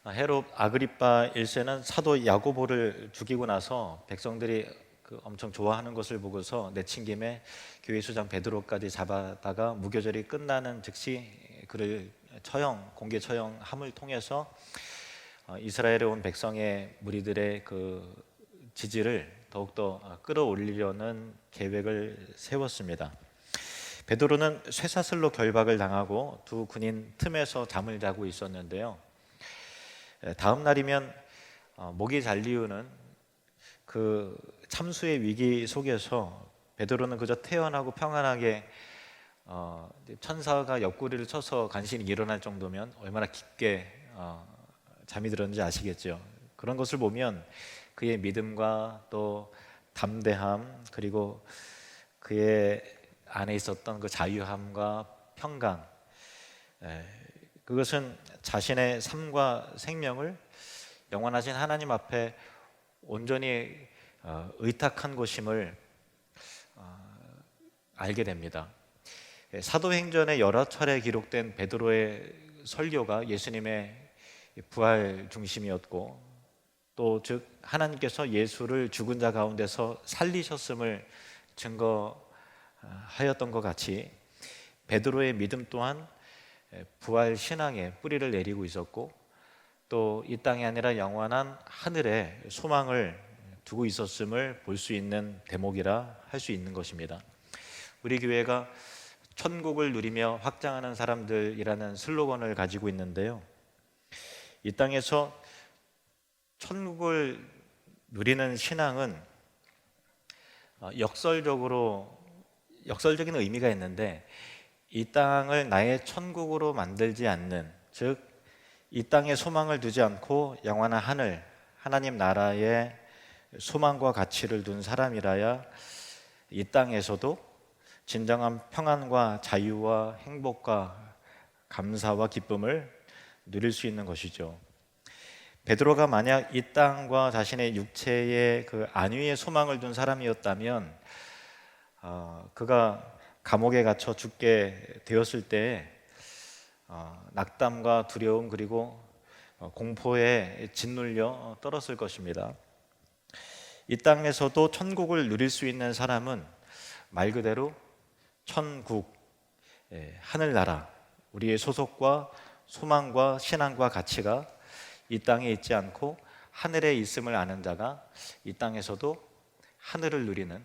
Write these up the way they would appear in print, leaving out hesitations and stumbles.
헤롯 아그리파 1세는 사도 야고보를 죽이고 나서 백성들이 엄청 좋아하는 것을 보고서 내친 김에 교회 수장 베드로까지 잡아다가 무교절이 끝나는 즉시 그를 공개 처형함을 통해서 이스라엘에 온 백성의 무리들의 그 지지를 더욱더 끌어올리려는 계획을 세웠습니다. 베드로는 쇠사슬로 결박을 당하고 두 군인 틈에서 잠을 자고 있었는데요. 다음 날이면 목이 잘리우는 그 참수의 위기 속에서 베드로는 그저 태연하고 평안하게 천사가 옆구리를 쳐서 간신히 일어날 정도면 얼마나 깊게 잠이 들었는지 아시겠죠? 그런 것을 보면 그의 믿음과 또 담대함, 그리고 그의 안에 있었던 그 자유함과 평강, 그것은 자신의 삶과 생명을 영원하신 하나님 앞에 온전히 의탁한 것임을 알게 됩니다. 사도행전에 여러 차례 기록된 베드로의 설교가 예수님의 부활 중심이었고, 또 즉 하나님께서 예수를 죽은 자 가운데서 살리셨음을 증거하였던 것 같이 베드로의 믿음 또한 부활 신앙에 뿌리를 내리고 있었고, 또 이 땅이 아니라 영원한 하늘에 소망을 두고 있었음을 볼 수 있는 대목이라 할 수 있는 것입니다. 우리 교회가 천국을 누리며 확장하는 사람들이라는 슬로건을 가지고 있는데요, 이 땅에서 천국을 누리는 신앙은 역설적인 의미가 있는데, 이 땅을 나의 천국으로 만들지 않는, 즉 이 땅에 소망을 두지 않고 영원한 하늘, 하나님 나라에 소망과 가치를 둔 사람이라야 이 땅에서도 진정한 평안과 자유와 행복과 감사와 기쁨을 누릴 수 있는 것이죠. 베드로가 만약 이 땅과 자신의 육체의 그 안위에 소망을 둔 사람이었다면 그가 감옥에 갇혀 죽게 되었을 때 낙담과 두려움, 그리고 공포에 짓눌려 떨었을 것입니다. 이 땅에서도 천국을 누릴 수 있는 사람은 말 그대로 천국, 하늘나라, 우리의 소속과 소망과 신앙과 가치가 이 땅에 있지 않고 하늘에 있음을 아는 자가 이 땅에서도 하늘을 누리는,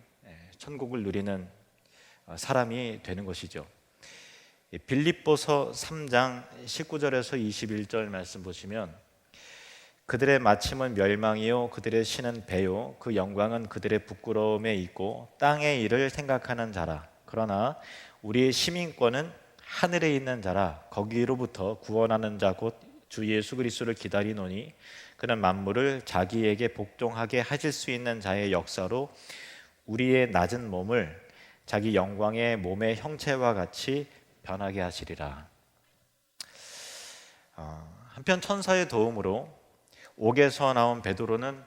천국을 누리는 사람이 되는 것이죠. 빌립보서 3장 19절에서 21절 말씀 보시면, 그들의 마침은 멸망이요 그들의 신은 배요 그 영광은 그들의 부끄러움에 있고 땅의 일을 생각하는 자라. 그러나 우리의 시민권은 하늘에 있는 자라. 거기로부터 구원하는 자 곧 주 예수 그리스도를 기다리노니 그는 만물을 자기에게 복종하게 하실 수 있는 자의 역사로 우리의 낮은 몸을 자기 영광의 몸의 형체와 같이 변하게 하시리라. 한편 천사의 도움으로 옥에서 나온 베드로는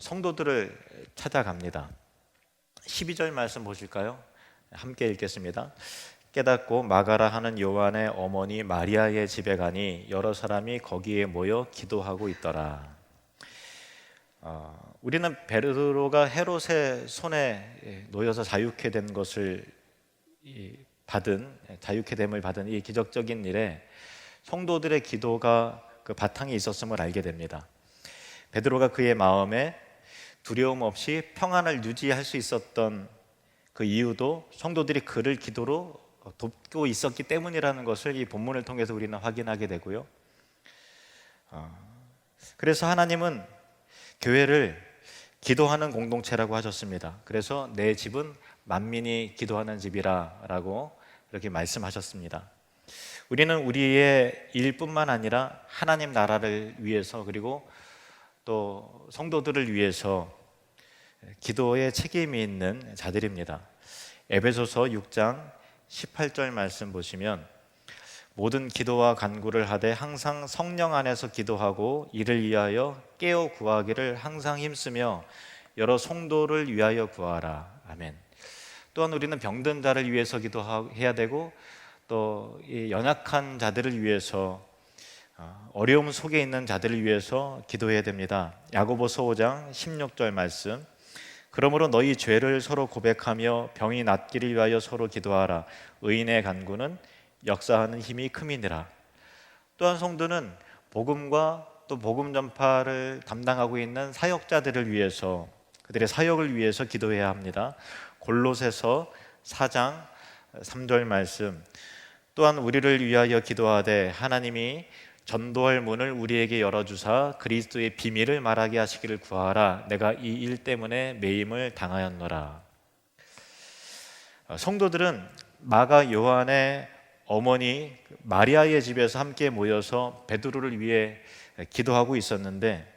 성도들을 찾아갑니다. 12절 말씀 보실까요? 함께 읽겠습니다. 깨닫고 마가라 하는 요한의 어머니 마리아의 집에 가니 여러 사람이 거기에 모여 기도하고 있더라. 우리는 베드로가 헤롯의 손에 놓여서 자유케 됨을 받은 이 기적적인 일에 성도들의 기도가 그 바탕에 있었음을 알게 됩니다. 베드로가 그의 마음에 두려움 없이 평안을 유지할 수 있었던 그 이유도 성도들이 그를 기도로 돕고 있었기 때문이라는 것을 이 본문을 통해서 우리는 확인하게 되고요. 그래서 하나님은 교회를 기도하는 공동체라고 하셨습니다. 그래서 내 집은 만민이 기도하는 집이라 라고 이렇게 말씀하셨습니다. 우리는 우리의 일뿐만 아니라 하나님 나라를 위해서, 그리고 또 성도들을 위해서 기도에 책임이 있는 자들입니다. 에베소서 6장 18절 말씀 보시면, 모든 기도와 간구를 하되 항상 성령 안에서 기도하고 이를 위하여 깨어 구하기를 항상 힘쓰며 여러 성도를 위하여 구하라. 아멘. 또한 우리는 병든 자를 위해서 기도해야 되고, 또 이 연약한 자들을 위해서 어려움 속에 있는 자들을 위해서 기도해야 됩니다. 야고보서 5장 16절 말씀. 그러므로 너희 죄를 서로 고백하며 병이 낫기를 위하여 서로 기도하라. 의인의 간구는 역사하는 힘이 큼이니라. 또한 성도는 복음과 또 복음 전파를 담당하고 있는 사역자들을 위해서, 그들의 사역을 위해서 기도해야 합니다. 골로새서 4장 3절 말씀. 또한 우리를 위하여 기도하되 하나님이 전도할 문을 우리에게 열어주사 그리스도의 비밀을 말하게 하시기를 구하라. 내가 이 일 때문에 매임을 당하였노라. 성도들은 마가 요한의 어머니 마리아의 집에서 함께 모여서 베드로를 위해 기도하고 있었는데,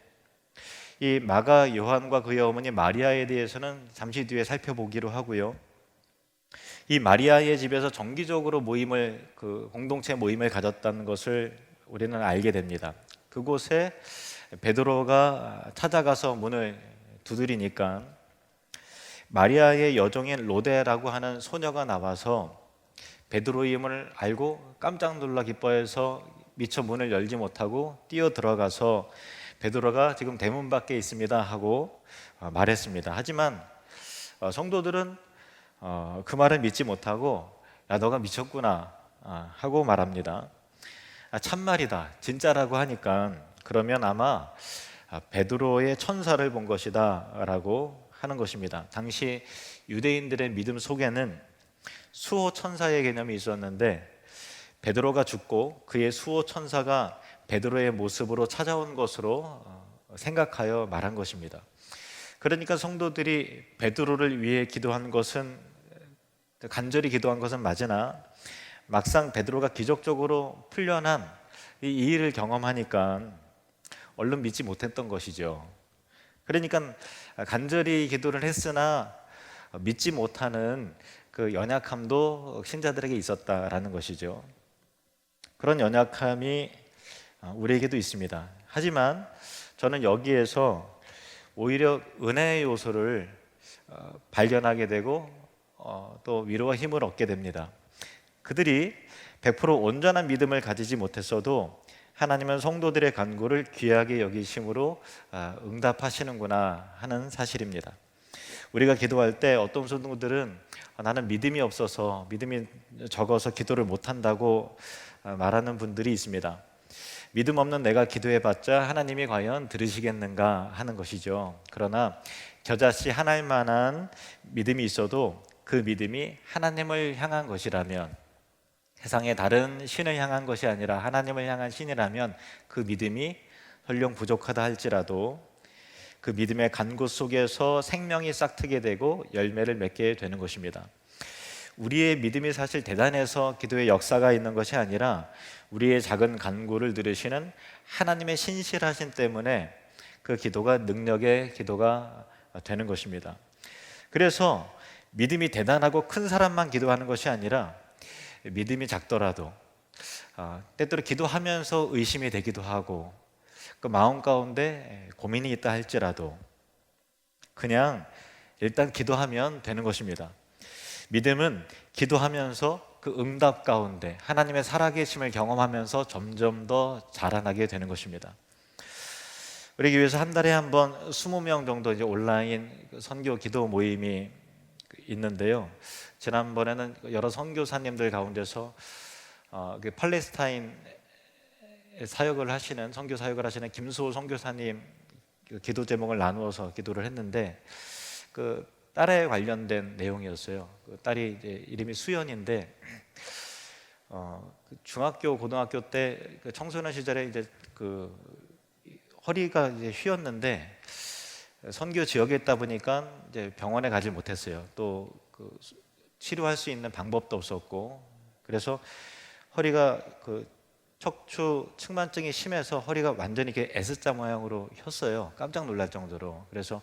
이 마가 요한과 그의 어머니 마리아에 대해서는 잠시 뒤에 살펴보기로 하고요. 이 마리아의 집에서 정기적으로 공동체 모임을 가졌다는 것을 우리는 알게 됩니다. 그곳에 베드로가 찾아가서 문을 두드리니까 마리아의 여종인 로데라고 하는 소녀가 나와서 베드로의 힘을 알고 깜짝 놀라 기뻐해서 미처 문을 열지 못하고 뛰어 들어가서 베드로가 지금 대문 밖에 있습니다 하고 말했습니다. 하지만 성도들은 그 말을 믿지 못하고 야, 너가 미쳤구나 하고 말합니다. 참말이다, 진짜라고 하니까 그러면 아마 베드로의 천사를 본 것이다 라고 하는 것입니다. 당시 유대인들의 믿음 속에는 수호 천사의 개념이 있었는데, 베드로가 죽고 그의 수호 천사가 베드로의 모습으로 찾아온 것으로 생각하여 말한 것입니다. 그러니까 성도들이 베드로를 위해 기도한 것은, 간절히 기도한 것은 맞으나 막상 베드로가 기적적으로 풀려난 이 일을 경험하니까 얼른 믿지 못했던 것이죠. 그러니까 간절히 기도를 했으나 믿지 못하는 그 연약함도 신자들에게 있었다라는 것이죠. 그런 연약함이 우리에게도 있습니다. 하지만 저는 여기에서 오히려 은혜의 요소를 발견하게 되고 또 위로와 힘을 얻게 됩니다. 그들이 100% 온전한 믿음을 가지지 못했어도 하나님은 성도들의 간구를 귀하게 여기심으로 응답하시는구나 하는 사실입니다. 우리가 기도할 때 어떤 성도들은 나는 믿음이 없어서, 믿음이 적어서 기도를 못한다고 말하는 분들이 있습니다. 믿음 없는 내가 기도해봤자 하나님이 과연 들으시겠는가 하는 것이죠. 그러나 저자씨 하나일 만한 믿음이 있어도 그 믿음이 하나님을 향한 것이라면, 세상의 다른 신을 향한 것이 아니라 하나님을 향한 신이라면 그 믿음이 설령 부족하다 할지라도 그 믿음의 간구 속에서 생명이 싹트게 되고 열매를 맺게 되는 것입니다. 우리의 믿음이 사실 대단해서 기도의 역사가 있는 것이 아니라 우리의 작은 간구를 들으시는 하나님의 신실하심 때문에 그 기도가 능력의 기도가 되는 것입니다. 그래서 믿음이 대단하고 큰 사람만 기도하는 것이 아니라 믿음이 작더라도 때때로 기도하면서 의심이 되기도 하고 그 마음 가운데 고민이 있다 할지라도 그냥 일단 기도하면 되는 것입니다. 믿음은 기도하면서 그 응답 가운데 하나님의 살아계심을 경험하면서 점점 더 자라나게 되는 것입니다. 우리 교회에서 한 달에 한 번 20명 정도 이제 온라인 선교 기도 모임이 있는데요. 지난번에는 여러 선교사님들 가운데서 팔레스타인 사역을 하시는, 선교 사역을 하시는 김수호 선교사님 기도 제목을 나누어서 기도를 했는데 그 딸에 관련된 내용이었어요. 그 딸이 이제 이름이 수연인데 중학교, 고등학교 때 그 청소년 시절에 이제 그 허리가 이제 휘었는데 선교 지역에 있다 보니까 이제 병원에 가지 못했어요. 또 그 치료할 수 있는 방법도 없었고, 그래서 허리가 그 척추 측만증이 심해서 허리가 완전히 이렇게 S자 모양으로 휘었어요. 깜짝 놀랄 정도로. 그래서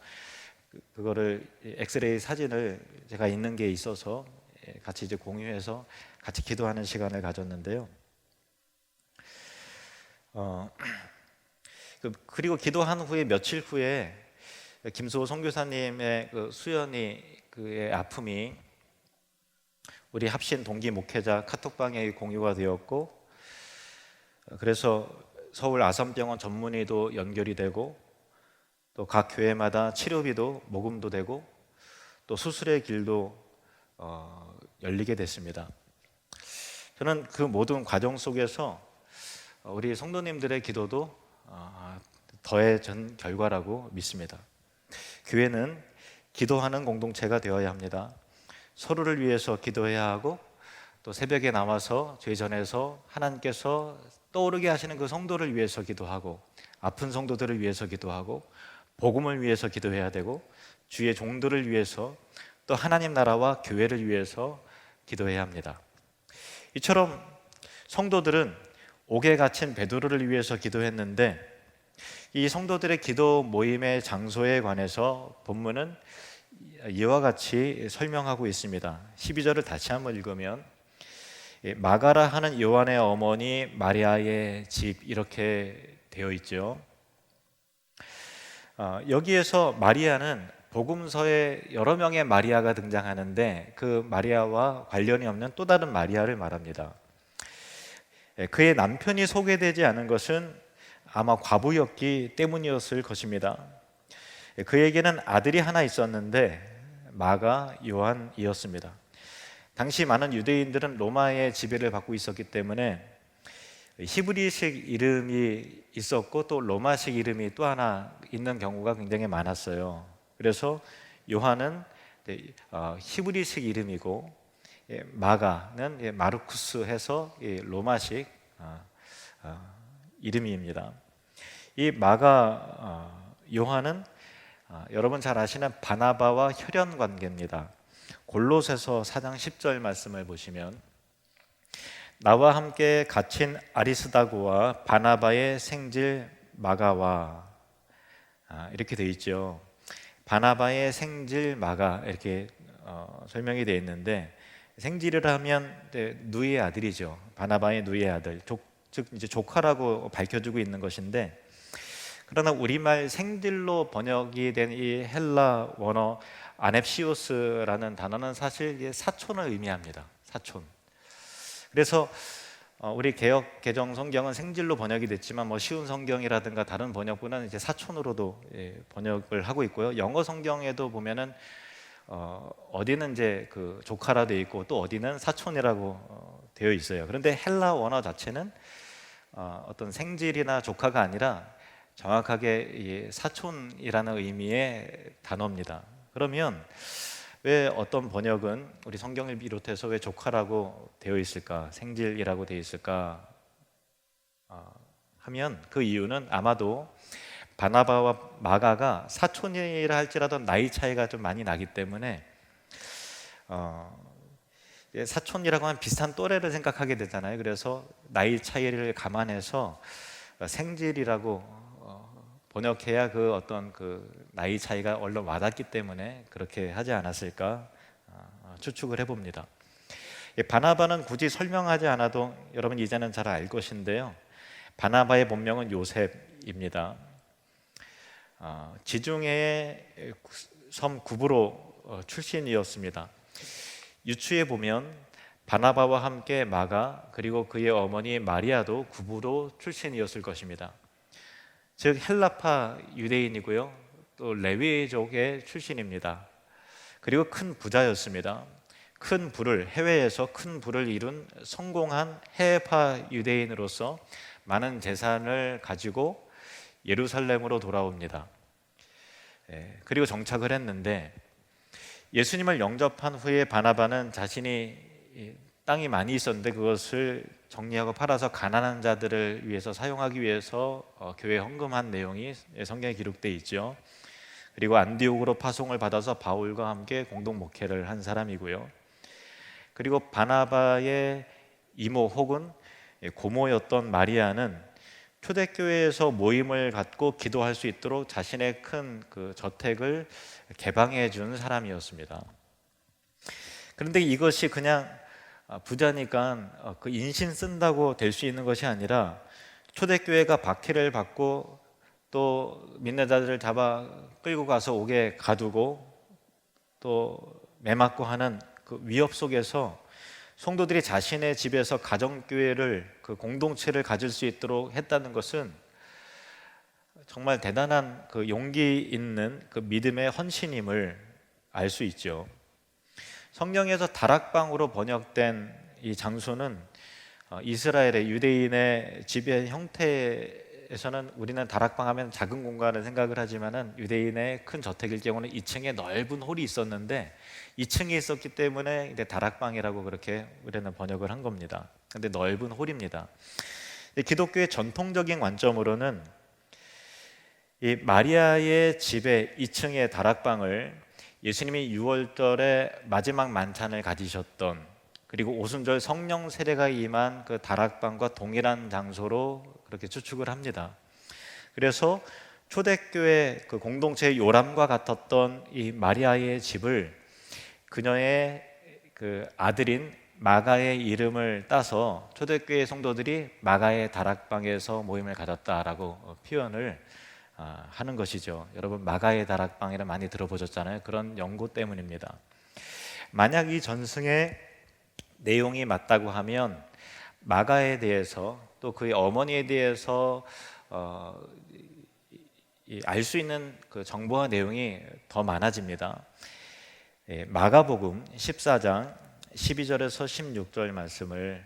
그거를 엑스레이 사진을 제가 있는 게 있어서 같이 이제 공유해서 같이 기도하는 시간을 가졌는데요. 그리고 기도한 후에 며칠 후에 김수호 선교사님의 그 수연이 그의 아픔이 우리 합신 동기 목회자 카톡방에 공유가 되었고, 그래서 서울 아산병원 전문의도 연결이 되고 또 각 교회마다 치료비도 모금도 되고 또 수술의 길도 열리게 됐습니다. 저는 그 모든 과정 속에서 우리 성도님들의 기도도 더해진 결과라고 믿습니다. 교회는 기도하는 공동체가 되어야 합니다. 서로를 위해서 기도해야 하고 또 새벽에 나와서 죄전에서 하나님께서 떠오르게 하시는 그 성도를 위해서 기도하고 아픈 성도들을 위해서 기도하고 복음을 위해서 기도해야 되고 주의 종들을 위해서 또 하나님 나라와 교회를 위해서 기도해야 합니다. 이처럼 성도들은 옥에 갇힌 베드로를 위해서 기도했는데 이 성도들의 기도 모임의 장소에 관해서 본문은 이와 같이 설명하고 있습니다. 12절을 다시 한번 읽으면 마가라 하는 요한의 어머니 마리아의 집 이렇게 되어 있죠. 여기에서 마리아는 복음서에 여러 명의 마리아가 등장하는데 그 마리아와 관련이 없는 또 다른 마리아를 말합니다. 그의 남편이 소개되지 않은 것은 아마 과부였기 때문이었을 것입니다. 그에게는 아들이 하나 있었는데 마가 요한이었습니다. 당시 많은 유대인들은 로마의 지배를 받고 있었기 때문에 히브리식 이름이 있었고 또 로마식 이름이 또 하나 있는 경우가 굉장히 많았어요. 그래서 요한은 히브리식 이름이고 마가는 마르쿠스 해서 로마식 이름입니다. 이 마가 요한은 여러분 잘 아시는 바나바와 혈연 관계입니다. 골로새서 4장 10절 말씀을 보시면 나와 함께 갇힌 아리스다고와 바나바의 생질 마가와 이렇게 되어 있죠. 바나바의 생질 마가 이렇게 설명이 되어 있는데 생질이라 하면 누이의 아들이죠. 바나바의 누이의 아들, 즉 이제 조카라고 밝혀주고 있는 것인데 그러나 우리말 생질로 번역이 된 이 헬라 원어 아넵시오스라는 단어는 사실 사촌을 의미합니다. 사촌. 그래서 우리 개역 개정 성경은 생질로 번역이 됐지만 쉬운 성경이라든가 다른 번역본은 이제 사촌으로도 번역을 하고 있고요. 영어 성경에도 보면은 어디는 이제 그 조카라 되어 있고 또 어디는 사촌이라고 되어 있어요. 그런데 헬라 원어 자체는 어떤 생질이나 조카가 아니라 정확하게 사촌이라는 의미의 단어입니다. 그러면 왜 어떤 번역은 우리 성경을 비롯해서 왜 조카라고 되어 있을까, 생질이라고 되어 있을까 하면 그 이유는 아마도 바나바와 마가가 사촌이라 할지라도 나이 차이가 좀 많이 나기 때문에 사촌이라고 하면 비슷한 또래를 생각하게 되잖아요. 그래서 나이 차이를 감안해서 생질이라고 번역해야 그 어떤 그 나이 차이가 얼른 와닿기 때문에 그렇게 하지 않았을까 추측을 해봅니다. 바나바는 굳이 설명하지 않아도 여러분 이제는 잘 알 것인데요. 바나바의 본명은 요셉입니다. 지중해의 섬 구브로 출신이었습니다. 유추에 보면 바나바와 함께 마가 그리고 그의 어머니 마리아도 구브로 출신이었을 것입니다. 즉 헬라파 유대인이고요. 또 레위족의 출신입니다. 그리고 큰 부자였습니다. 큰 부를 해외에서 큰 부를 이룬 성공한 해외파 유대인으로서 많은 재산을 가지고 예루살렘으로 돌아옵니다. 그리고 정착을 했는데 예수님을 영접한 후에 바나바는 자신이 땅이 많이 있었는데 그것을 정리하고 팔아서 가난한 자들을 위해서 사용하기 위해서 교회에 헌금한 내용이 성경에 기록되어 있죠. 그리고 안디옥으로 파송을 받아서 바울과 함께 공동 목회를 한 사람이고요. 그리고 바나바의 이모 혹은 고모였던 마리아는 초대교회에서 모임을 갖고 기도할 수 있도록 자신의 큰 그 저택을 개방해 준 사람이었습니다. 그런데 이것이 그냥 부자니까 그 인신 쓴다고 될 수 있는 것이 아니라 초대교회가 박해를 받고 또 믿는 자들을 잡아 끌고 가서 옥에 가두고 또 매맞고 하는 그 위협 속에서 성도들이 자신의 집에서 가정교회를, 그 공동체를 가질 수 있도록 했다는 것은 정말 대단한 그 용기 있는 그 믿음의 헌신임을 알 수 있죠. 성경에서 다락방으로 번역된 이 장소는 이스라엘의 유대인의 집의 형태에서는 우리는 다락방 하면 작은 공간을 생각을 하지만은 유대인의 큰 저택일 경우는 2층에 넓은 홀이 있었는데 2층에 있었기 때문에 이제 다락방이라고 그렇게 우리는 번역을 한 겁니다. 근데 넓은 홀입니다. 기독교의 전통적인 관점으로는 이 마리아의 집의 2층의 다락방을 예수님이 6월절에 마지막 만찬을 가지셨던, 그리고 오순절 성령 세례가 임한 그 다락방과 동일한 장소로 그렇게 추측을 합니다. 그래서 초대교회 그 공동체의 요람과 같았던 이 마리아의 집을 그녀의 그 아들인 마가의 이름을 따서 초대교회 성도들이 마가의 다락방에서 모임을 가졌다라고 표현을 하는 것이죠. 여러분, 마가의 다락방이라 많이 들어보셨잖아요. 그런 연고 때문입니다. 만약 이 전승의 내용이 맞다고 하면 마가에 대해서 또 그의 어머니에 대해서 알 수 있는 그 정보와 내용이 더 많아집니다. 마가복음 14장 12절에서 16절 말씀을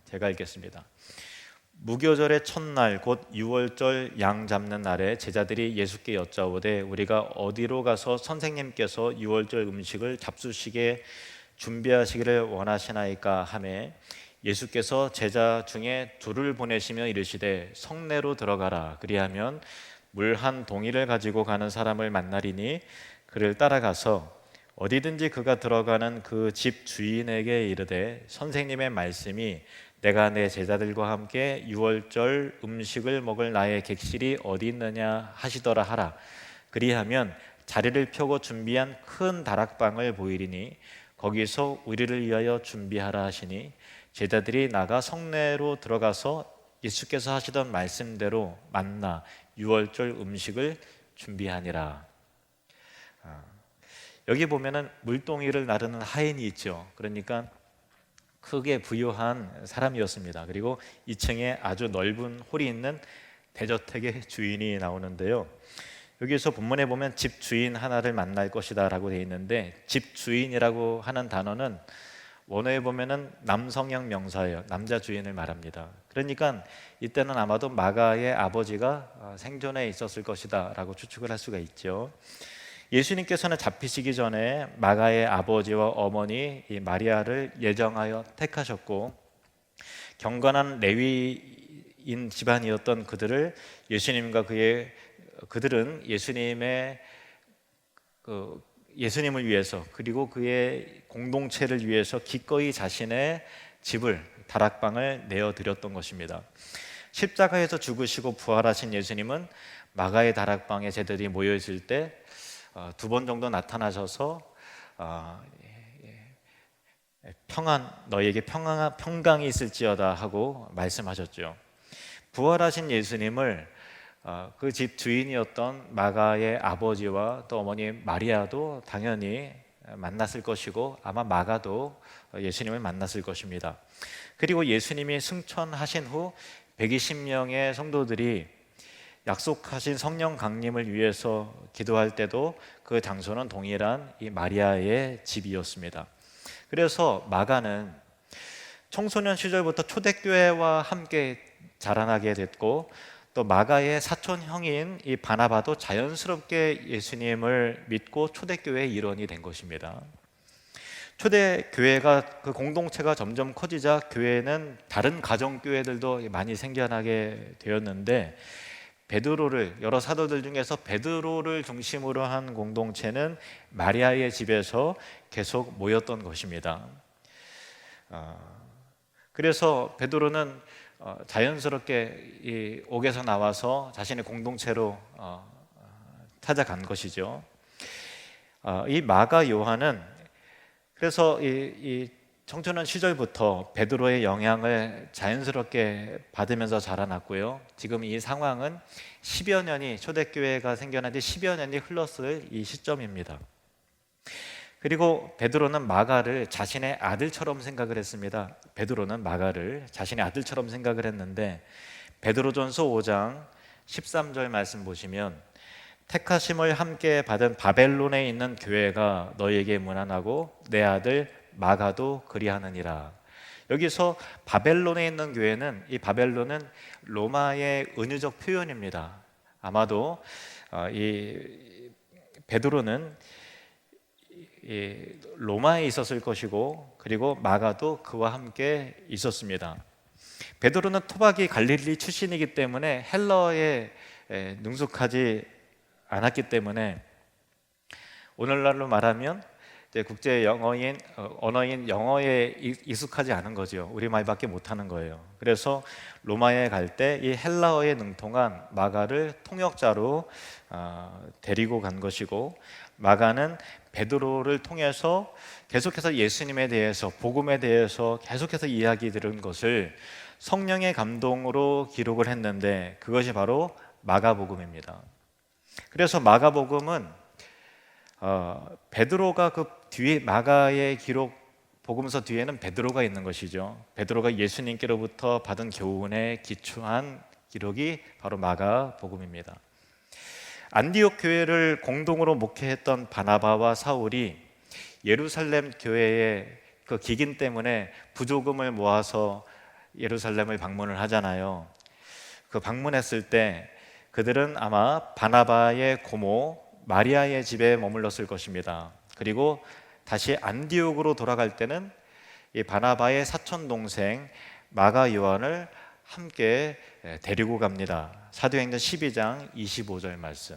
제가 읽겠습니다. 무교절의 첫날 곧 6월절 양 잡는 날에 제자들이 예수께 여짜오되 우리가 어디로 가서 선생님께서 6월절 음식을 잡수시게 준비하시기를 원하시나이까 하매 예수께서 제자 중에 둘을 보내시며 이르시되 성내로 들어가라. 그리하면 물 한 동이를 가지고 가는 사람을 만나리니 그를 따라가서 어디든지 그가 들어가는 그 집 주인에게 이르되 선생님의 말씀이 내가 내 제자들과 함께 6월절 음식을 먹을 나의 객실이 어디 있느냐 하시더라 하라. 그리하면 자리를 펴고 준비한 큰 다락방을 보이리니 거기서 우리를 위하여 준비하라 하시니 제자들이 나가 성내로 들어가서 예수께서 하시던 말씀대로 만나 6월절 음식을 준비하니라. 여기 보면은 물동이를 나르는 하인이 있죠. 그러니까 크게 부유한 사람이었습니다. 그리고 2층에 아주 넓은 홀이 있는 대저택의 주인이 나오는데요. 여기서 본문에 보면 집 주인 하나를 만날 것이다 라고 되어 있는데, 집 주인이라고 하는 단어는 원어에 보면은 남성형 명사예요. 남자 주인을 말합니다. 그러니까 이때는 아마도 마가의 아버지가 생존해 있었을 것이다 라고 추측을 할 수가 있죠. 예수님께서는 잡히시기 전에 마가의 아버지와 어머니 이 마리아를 예정하여 택하셨고, 경건한 레위인 집안이었던 그들을 예수님과 그들은 예수님을 위해서, 그리고 그의 공동체를 위해서 기꺼이 자신의 집을, 다락방을 내어드렸던 것입니다. 십자가에서 죽으시고 부활하신 예수님은 마가의 다락방에 제자들이 모여 있을 때 2번 정도 나타나셔서 너에게 평강이 있을지어다 하고 말씀하셨죠. 부활하신 예수님을 그 집 주인이었던 마가의 아버지와 또 어머니 마리아도 당연히 만났을 것이고, 아마 마가도 예수님을 만났을 것입니다. 그리고 예수님이 승천하신 후 120명의 성도들이 약속하신 성령 강림을 위해서 기도할 때도 그 장소는 동일한 이 마리아의 집이었습니다. 그래서 마가는 청소년 시절부터 초대교회와 함께 자라나게 됐고, 또 마가의 사촌 형인 이 바나바도 자연스럽게 예수님을 믿고 초대교회의 일원이 된 것입니다. 초대교회가, 그 공동체가 점점 커지자 교회는 다른 가정교회들도 많이 생겨나게 되었는데, 여러 사도들 중에서 베드로를 중심으로 한 공동체는 마리아의 집에서 계속 모였던 것입니다. 그래서 베드로는 자연스럽게 이 옥에서 나와서 자신의 공동체로 찾아간 것이죠. 이 마가 요한은 그래서 이 청소년 시절부터 베드로의 영향을 자연스럽게 받으면서 자라났고요. 지금 이 상황은 10여 년이, 초대교회가 생겨난 지 10여 년이 흘렀을 이 시점입니다. 그리고 베드로는 마가를 자신의 아들처럼 생각을 했습니다. 베드로는 마가를 자신의 아들처럼 생각을 했는데 베드로전서 5장 13절 말씀 보시면 택하심을 함께 받은 바벨론에 있는 교회가 너에게 문안하고 내 아들 마가도 그리하느니라. 여기서 바벨론에 있는 교회는, 이 바벨론은 로마의 은유적 표현입니다. 아마도 이 베드로는 로마에 있었을 것이고, 그리고 마가도 그와 함께 있었습니다. 베드로는 토박이 갈릴리 출신이기 때문에 헬라어에 능숙하지 않았기 때문에 오늘날로 말하면 국제 언어인 영어에 익숙하지 않은 거죠. 우리말밖에 못하는 거예요. 그래서 로마에 갈 때 이 헬라어에 능통한 마가를 통역자로 데리고 간 것이고, 마가는 베드로를 통해서 계속해서 예수님에 대해서, 복음에 대해서 계속해서 이야기 들은 것을 성령의 감동으로 기록을 했는데, 그것이 바로 마가복음입니다. 그래서 마가복음은 베드로가 그 뒤에, 마가의 기록 복음서 뒤에는 베드로가 있는 것이죠. 베드로가 예수님께로부터 받은 교훈에 기초한 기록이 바로 마가복음입니다. 안디옥 교회를 공동으로 목회했던 바나바와 사울이 예루살렘 교회의 그 기긴 때문에 부조금을 모아서 예루살렘을 방문을 하잖아요. 그 방문했을 때 그들은 아마 바나바의 고모 마리아의 집에 머물렀을 것입니다. 그리고 다시 안디옥으로 돌아갈 때는 이 바나바의 사촌 동생 마가 요한을 함께 데리고 갑니다. 사도행전 12장 25절 말씀.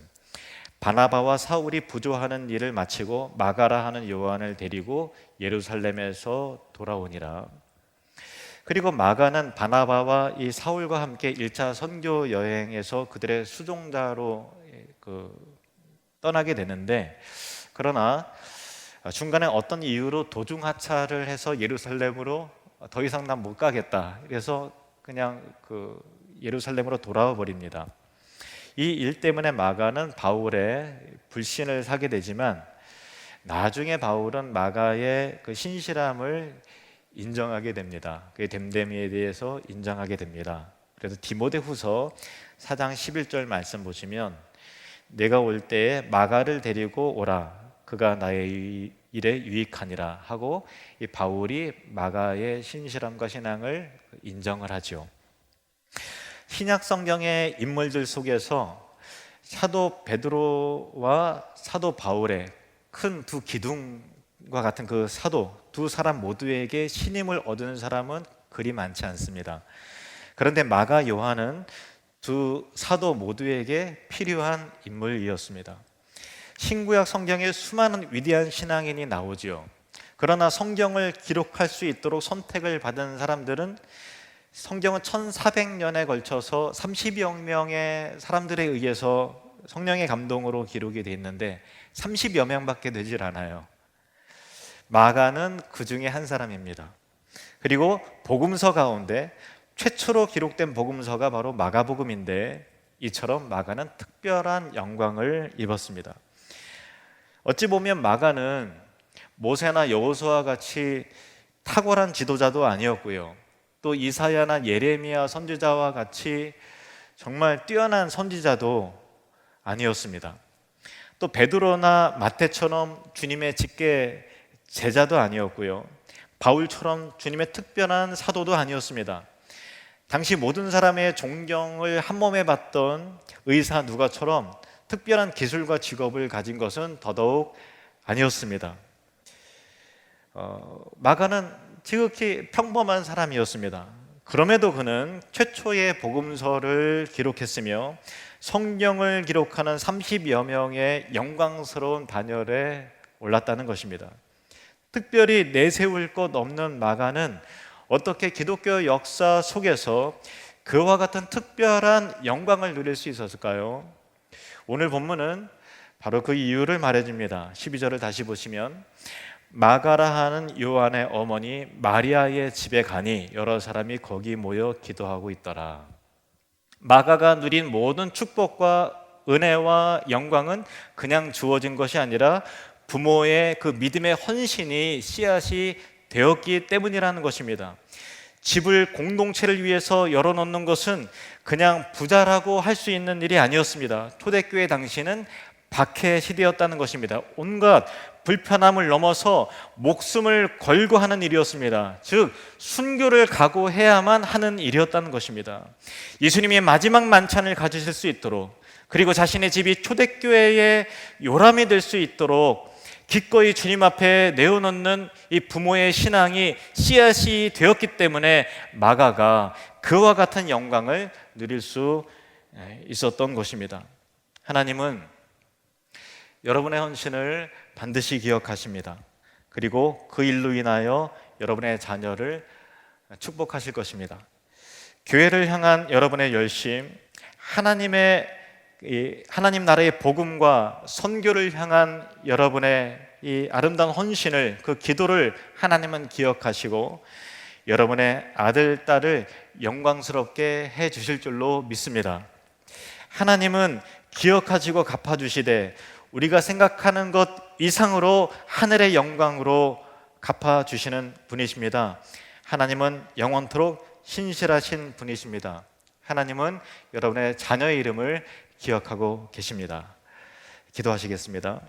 바나바와 사울이 부조하는 일을 마치고 마가라 하는 요한을 데리고 예루살렘에서 돌아오니라. 그리고 마가는 바나바와 이 사울과 함께 1차 선교 여행에서 그들의 수종자로 떠나게 되는데, 그러나 중간에 어떤 이유로 도중 하차를 해서 예루살렘으로 더 이상 난 못 가겠다, 그래서 그냥 예루살렘으로 돌아와 버립니다. 이 일 때문에 마가는 바울의 불신을 사게 되지만, 나중에 바울은 마가의 그 신실함을 인정하게 됩니다. 그의 됨됨이에 대해서 인정하게 됩니다. 그래서 디모데후서 4장 11절 말씀 보시면 내가 올 때에 마가를 데리고 오라, 그가 나의 일에 유익하니라 하고, 이 바울이 마가의 신실함과 신앙을 인정을 하죠. 신약 성경의 인물들 속에서 사도 베드로와 사도 바울의 큰 두 기둥과 같은 그 사도 두 사람 모두에게 신임을 얻은 사람은 그리 많지 않습니다. 그런데 마가 요한은 두 사도 모두에게 필요한 인물이었습니다. 신구약 성경에 수많은 위대한 신앙인이 나오지요. 그러나 성경을 기록할 수 있도록 선택을 받은 사람들은, 성경은 1400년에 걸쳐서 30여 명의 사람들에 의해서 성령의 감동으로 기록이 되어 있는데 30여 명밖에 되질 않아요. 마가는 그 중에 한 사람입니다. 그리고 복음서 가운데 최초로 기록된 복음서가 바로 마가복음인데, 이처럼 마가는 특별한 영광을 입었습니다. 어찌 보면 마가는 모세나 여호수아와 같이 탁월한 지도자도 아니었고요, 또 이사야나 예레미야 선지자와 같이 정말 뛰어난 선지자도 아니었습니다. 또 베드로나 마태처럼 주님의 직계 제자도 아니었고요, 바울처럼 주님의 특별한 사도도 아니었습니다. 당시 모든 사람의 존경을 한몸에 받던 의사 누가처럼 특별한 기술과 직업을 가진 것은 더더욱 아니었습니다. 마가는 지극히 평범한 사람이었습니다. 그럼에도 그는 최초의 복음서를 기록했으며 성경을 기록하는 30여 명의 영광스러운 반열에 올랐다는 것입니다. 특별히 내세울 것 없는 마가는 어떻게 기독교 역사 속에서 그와 같은 특별한 영광을 누릴 수 있었을까요? 오늘 본문은 바로 그 이유를 말해줍니다. 12절을 다시 보시면 마가라 하는 요한의 어머니 마리아의 집에 가니 여러 사람이 거기 모여 기도하고 있더라. 마가가 누린 모든 축복과 은혜와 영광은 그냥 주어진 것이 아니라 부모의 그 믿음의 헌신이 씨앗이 되었기 때문이라는 것입니다. 집을 공동체를 위해서 열어놓는 것은 그냥 부자라고 할 수 있는 일이 아니었습니다. 초대교회 당시는 박해 시대였다는 것입니다. 온갖 불편함을 넘어서 목숨을 걸고 하는 일이었습니다. 즉 순교를 각오해야만 하는 일이었다는 것입니다. 예수님이 마지막 만찬을 가지실 수 있도록, 그리고 자신의 집이 초대교회의 요람이 될 수 있도록 기꺼이 주님 앞에 내어놓는 이 부모의 신앙이 씨앗이 되었기 때문에 마가가 그와 같은 영광을 누릴 수 있었던 것입니다. 하나님은 여러분의 헌신을 반드시 기억하십니다. 그리고 그 일로 인하여 여러분의 자녀를 축복하실 것입니다. 교회를 향한 여러분의 열심, 하나님 나라의 복음과 선교를 향한 여러분의 이 아름다운 헌신을, 그 기도를 하나님은 기억하시고 여러분의 아들, 딸을 영광스럽게 해 주실 줄로 믿습니다. 하나님은 기억하시고 갚아주시되 우리가 생각하는 것 이상으로 하늘의 영광으로 갚아주시는 분이십니다. 하나님은 영원토록 신실하신 분이십니다. 하나님은 여러분의 자녀의 이름을 기억하고 계십니다. 기도하시겠습니다.